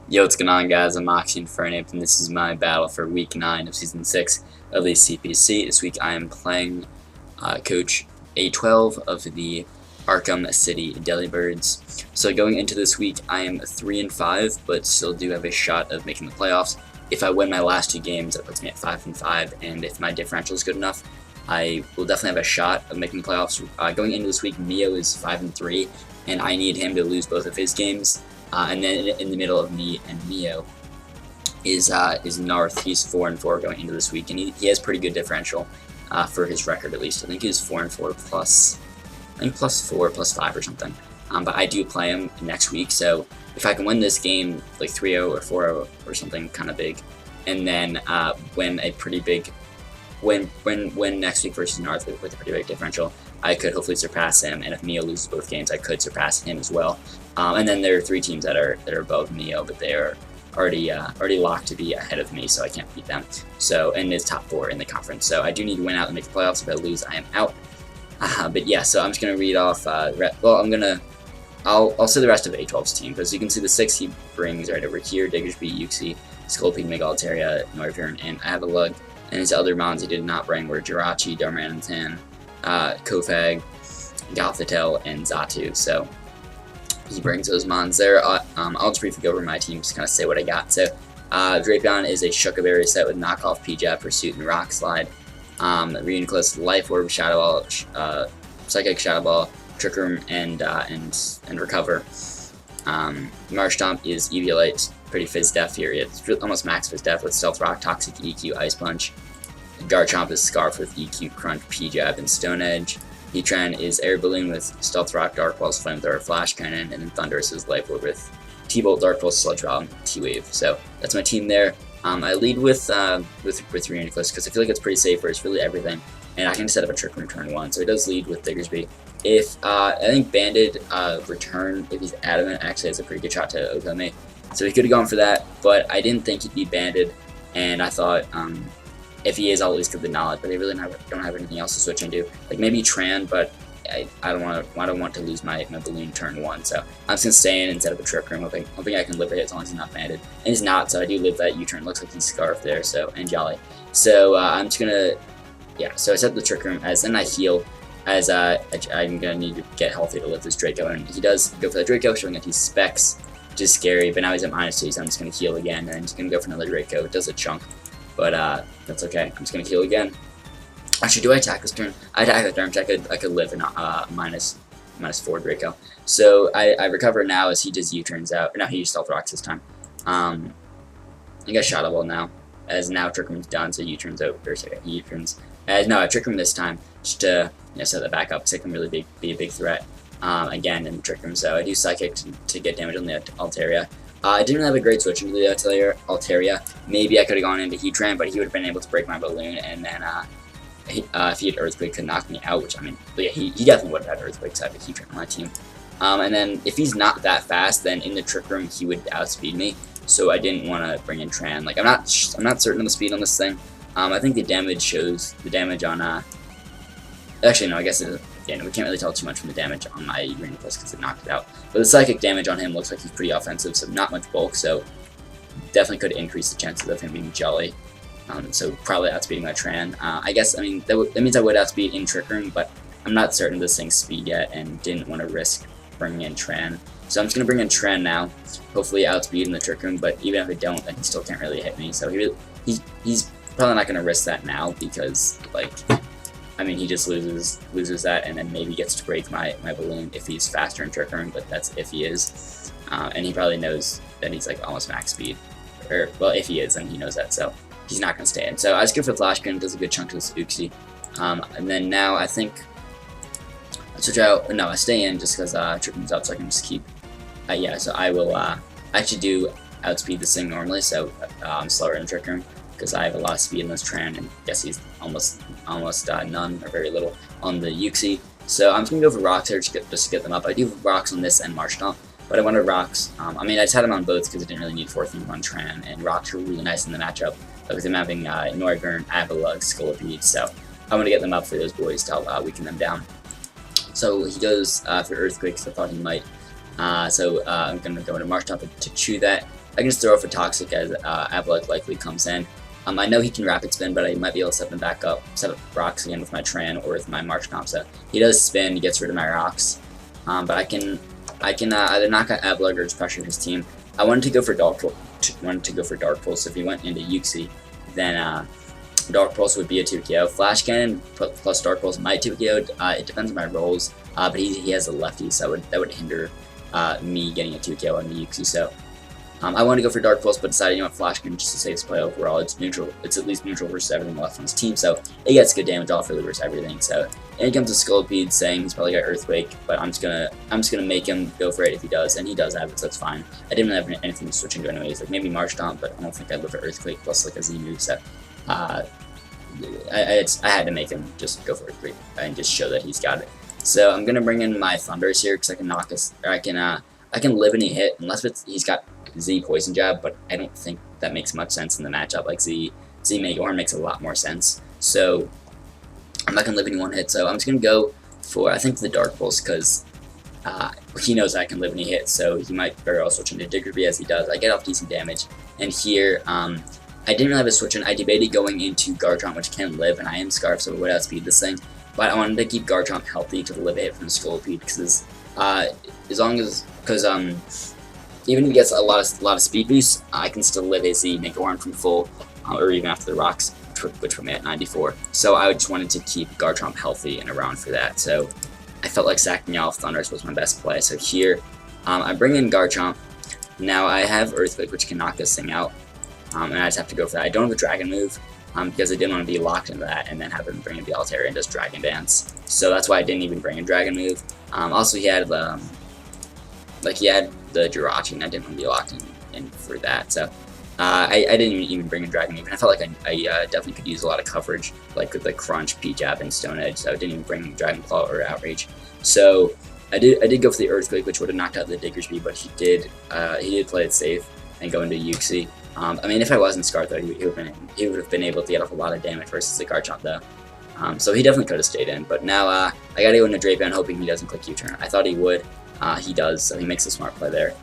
Yo, what's going on, guys? I'm Moxie Infernape, and this is my battle for Week 9 of Season 6 of the CPC. This week I am playing Coach A12 of the Arkham City Delbirds. So going into this week, I am 3-5, but still do have a shot of making the playoffs. If I win my last two games, that puts me at 5-5, and if my differential is good enough, I will definitely have a shot of making the playoffs. Going into this week, Mio is 5-3, and I need him to lose both of his games. And then in the middle of me and Mio is Narth. He's 4-4 going into this week, and he has pretty good differential for his record at least. I think he's 4-4 plus, I think +4, +5 or something. But I do play him next week, so if I can win this game like 3-0 or 4-0 or something kind of big, and then win a pretty big win next week versus Narth with a pretty big differential, I could hopefully surpass him, and if Mio loses both games, I could surpass him as well. And then there are three teams that are above Mio, but they are already locked to be ahead of me, so I can't beat them. So, and it's top 4 in the conference. So I do need to win out and make the playoffs. If I lose, I am out. But yeah, so I'm just gonna read off. I'll say the rest of A12's team, because you can see the 6 he brings right over here: Diggersby, Yuxi, Sculpey, Mega Altaria, Northern, and Avalug. And his other mons he did not bring were Jirachi, Darmanitan, Kofag, Galthatel, and Zatu. So he brings those mons there. I'll just briefly go over my team, just kind of say what I got. So Drapion is a Shuckaberry set with knockoff P-Jab, Pursuit, and Rock Slide. Reuniclus, Life Orb, Shadow Ball, Psychic Shadow Ball, Trick Room, and Recover. Marshtomp is Eviolite, pretty Fizz Def here. It's almost max Fizz Def with Stealth Rock, Toxic EQ, Ice Punch. Garchomp is Scarf with EQ, Crunch, P-Jab, and Stone Edge. Heatran is Air Balloon with Stealth Rock, Dark Pulse, Flamethrower, Flash Cannon, and then Thunderous is Life Orb with T-Bolt, Dark Pulse, Sludge Bomb, T-Wave. So that's my team there. I lead with Reuniclus because I feel like it's pretty safe for it's really everything, and I can set up a Trick Room turn 1, so he does lead with Diggersby. If I think Banded Return, if he's adamant, actually has a pretty good shot to Okame, so he could have gone for that, but I didn't think he'd be Banded, and I thought if he is, I'll at least give the knowledge, but they really don't have anything else to switch into. Like maybe Tran, but I don't want to lose my balloon turn 1, so I'm just gonna stay in and set up a Trick Room, hoping I can live it as long as he's not banded. And he's not, so I do live that U-turn. Looks like he's Scarf there, so, and Jolly. So I'm just gonna, yeah, so I set the Trick Room as then I heal, as I'm gonna need to get healthy to live this Draco, and he does go for the Draco, showing that he's Specs, which is scary, but now he's at -2, so I'm just gonna heal again, and I'm just gonna go for another Draco. It does a chunk, but that's okay. I'm just gonna heal again. Actually, do I attack this turn? I attack this turn, which I could live in -4 Draco. So I recover now as he just U-turns out. Or no, he used Stealth Rocks this time. I got Shadow Ball now, as now Trick Room's done, so U-turns out, or sorry, he U-turns. No, I Trick Room this time, just to set that back up, so it can really be a big threat again in Trick Room. So I do Psychic to get damage on the Altaria. I didn't really have a great switch into the Altaria. Maybe I could have gone into Heatran, but he would have been able to break my balloon, and then if he had Earthquake, could knock me out, which, I mean, yeah, he definitely would have had Earthquake, so I have a Heatran on my team. And then if he's not that fast, then in the Trick Room, he would outspeed me, so I didn't want to bring in Tran. Like, I'm not certain of the speed on this thing. I think the damage shows, the damage on, actually, no, I guess yeah, no, we can't really tell too much from the damage on my Reuniclus because it knocked it out. But the Psychic damage on him looks like he's pretty offensive, so not much bulk, so definitely could increase the chances of him being Jolly. So probably outspeeding my Tran. I guess, I mean, that means I would outspeed in Trick Room, but I'm not certain of this thing's speed yet, and didn't want to risk bringing in Tran. So I'm just going to bring in Tran now, hopefully outspeed in the Trick Room, but even if I don't, then he still can't really hit me. So he's probably not going to risk that now, because, like, I mean, he just loses that, and then maybe gets to break my balloon if he's faster in Trick Room, but that's if he is. And he probably knows that he's, like, almost max speed. Or, well, if he is, then he knows that, so he's not going to stay in. So I just go for Flash Cannon, does a good chunk to this Uxie. And then now I think I switch out. No, I stay in just because Trick Room's up, so I can just keep. Yeah, so I will actually do outspeed this thing normally, so I'm slower in Trick Room because I have a lot of speed in this Tran, and I guess he's almost none or very little on the Uxie. So I'm just going to go for Rocks here just to get them up. I do have Rocks on this and Marshtomp, but I wanted Rocks. I mean, I just had them on both because I didn't really need 4-3-1 Tran, and Rocks were really nice in the matchup with him having Norgurn, Avalug, Scolipede, so I want to get them up for those boys to help weaken them down. So he goes for Earthquake, because I thought he might. So I'm going to go into Marshtomp to chew that, I can just throw it for Toxic as Avalok likely comes in. I know he can Rapid Spin, but I might be able to set them back up, set up rocks again with my Tran or with my March Comp. So he does spin, he gets rid of my rocks. But I can either knock out Avalok or just pressure his team. I wanted to go for Dark Pulse. So if he went into Yuxi, then Dark Pulse would be a 2KO. Flash Cannon plus Dark Pulse might 2KO. It depends on my rolls. But he has a lefty, so that would hinder me getting a 2KO on the Yuxi. So I want to go for Dark Pulse, but decided, you know, Flash Cannon just to save his play overall. It's neutral. It's at least neutral versus everything left on his team, so it gets good damage off really versus everything. So and he comes to Scolipede saying he's probably got Earthquake, but I'm just gonna make him go for it if he does, and he does have it, so that's fine. I didn't really have anything to switch into anyways, like maybe March Stomp, but I don't think I'd live for Earthquake plus like a Z move. So I had to make him just go for Earthquake and just show that he's got it. So I'm gonna bring in my Thunders here because I can knock us, or I can live any hit unless he's got Z Poison Jab, but I don't think that makes much sense in the matchup. Like Z Mega Horn makes a lot more sense. So I'm not gonna live any one hit. So I'm just gonna go for, I think, the Dark Pulse because he knows I can live any hit. So he might very well switch into Diggerby as he does. I get off decent damage, and here I didn't really have a switch in. I debated going into Garchomp, which can live, and I am Scarf, so it would outspeed this thing. But I wanted to keep Garchomp healthy to live a hit from Scolipede because even if he gets a lot of speed boosts, I can still live a Z Mega Horn from full, or even after the rocks, which put me at 94. So I just wanted to keep Garchomp healthy and around for that. So I felt like sacking off Thunders was my best play. So here, I bring in Garchomp. Now I have Earthquake, which can knock this thing out, and I just have to go for that. I don't have a Dragon move, because I didn't want to be locked into that and then have him bring in the Altaria and just Dragon Dance. So that's why I didn't even bring a Dragon move. Also, he had the Jirachi, and I didn't want to be locked in for that. So I didn't even bring a Dragon move, and I felt like I definitely could use a lot of coverage, like with the Crunch, P-Jab, and Stone Edge. So I didn't even bring Dragon Claw or Outrage. So I did go for the Earthquake, which would have knocked out the Diggersby, but he did play it safe and go into Yuxi. I mean, if I wasn't Scar, though, he would have been able to get off a lot of damage versus the Garchomp, though. So he definitely could have stayed in. But now I gotta go into Drapion, hoping he doesn't click U-turn. I thought he would. He does, so he makes a smart play there.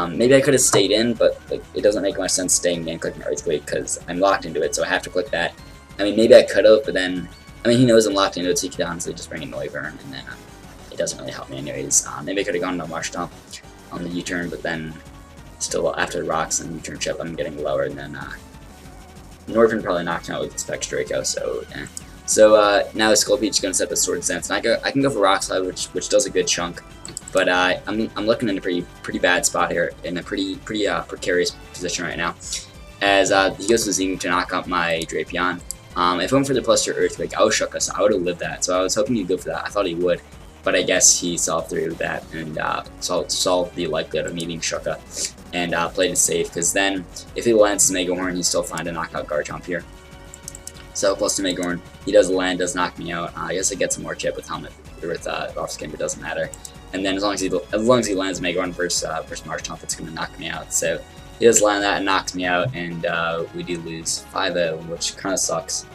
Maybe I could have stayed in, but like, it doesn't make much sense staying in and clicking Earthquake because I'm locked into it, so I have to click that. I mean, maybe I could have, but then, I mean, he knows I'm locked into it, so he can honestly just bring in Noivern, and then it doesn't really help me anyways. Maybe I could have gone to Marsh Stomp on the U-turn, but then still after the rocks and U-turn chip, I'm getting lower, and then Noivern probably knocked out with the Specs Draco, so eh. So now Scolipede is going to set up a Sword Sense, and I can go for Rock Slide, which does a good chunk. But I'm looking in a pretty bad spot here, in a pretty precarious position right now, as he goes to Z to knock out my Drapion. If I went for the plus or Earthquake, I was Shucka, so I would have lived that. So I was hoping he'd go for that. I thought he would, but I guess he saw through that and solved the likelihood of me being Shucka and played it safe. Because then, if he lands his Mega Horn, he's still fine to knock out Garchomp here. So plus the Mega Horn, he does land, does knock me out. I guess I get some more chip with helmet with off skin, but it doesn't matter. And then as long as he lands Mega Horn versus Marshtomp, it's gonna knock me out. So he does land that and knocks me out, and we do lose 5-0, which kind of sucks.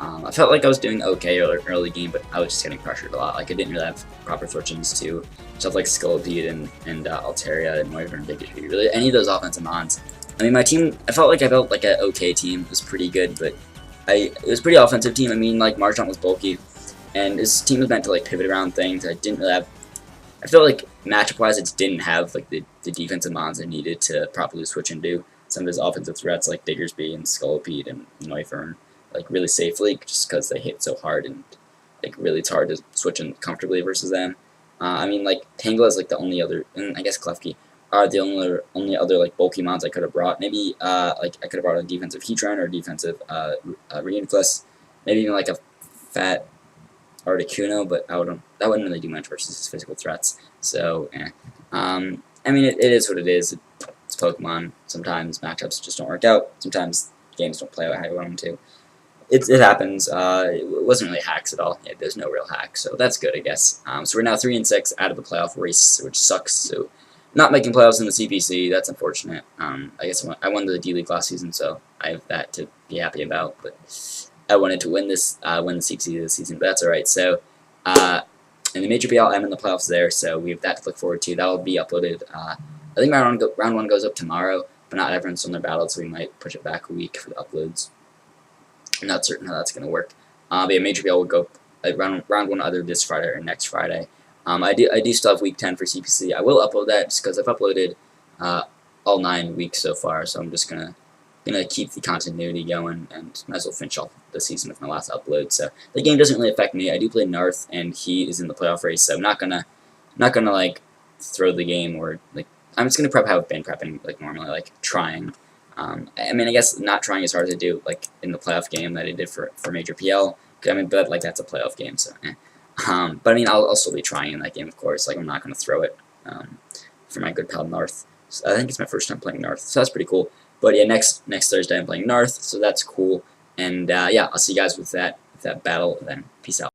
I felt like I was doing okay early game, but I was just getting pressured a lot. Like I didn't really have proper fortunes to stuff like Scolipede and Altaria and Noivern and Diggersby. Really, any of those offensive mons. I mean, my team, I felt like an okay team. It was pretty good, but it was a pretty offensive team. I mean, like Marshtomp was bulky, and his team was meant to like pivot around things. I didn't really have. I feel like matchup-wise, it just didn't have like the defensive mons I needed to properly switch into some of his offensive threats like Diggersby and Scolipede and Noivern, like really safely, just because they hit so hard and like really it's hard to switch in comfortably versus them. I mean, like Tangle is like the only other, and I guess Klefki are the only other like bulky mons I could have brought. Maybe like I could have brought a defensive Heatran or a defensive Reuniclus, maybe even like a fat Articuno, but that wouldn't really do much versus his physical threats. So, I mean, it is what it is. It's Pokemon. Sometimes matchups just don't work out. Sometimes games don't play out how you want them to. It happens. It wasn't really hacks at all. Yeah, there's no real hacks, so that's good, I guess. So we're now 3-6 out of the playoff race, which sucks. So not making playoffs in the CPC, that's unfortunate. I guess I won the D-League last season, so I have that to be happy about. But I wanted to win the CPC this season, but that's alright. So, in the Major BL, I'm in the playoffs there, so we have that to look forward to. That'll be uploaded. I think round one goes up tomorrow, but not everyone's on their battle, so we might push it back a week for the uploads. I'm not certain how that's going to work. But yeah, Major PL will go round 1 either this Friday or next Friday. I do still have week 10 for CPC. I will upload that just because I've uploaded all 9 weeks so far, so I'm just gonna keep the continuity going and might as well finish off the season with my last upload. So the game doesn't really affect me. I do play Narth, and he is in the playoff race, so I'm not gonna like throw the game, or like I'm just gonna have been prepping like normally, like trying. I mean, I guess not trying as hard as I do like in the playoff game that I did for Major PL. I mean, but like that's a playoff game, so. But I mean, I'll still be trying in that game, of course. Like I'm not gonna throw it for my good pal Narth. So I think it's my first time playing Narth, so that's pretty cool. But yeah, next Thursday I'm playing Narth, so that's cool. And yeah, I'll see you guys with that battle. Then peace out.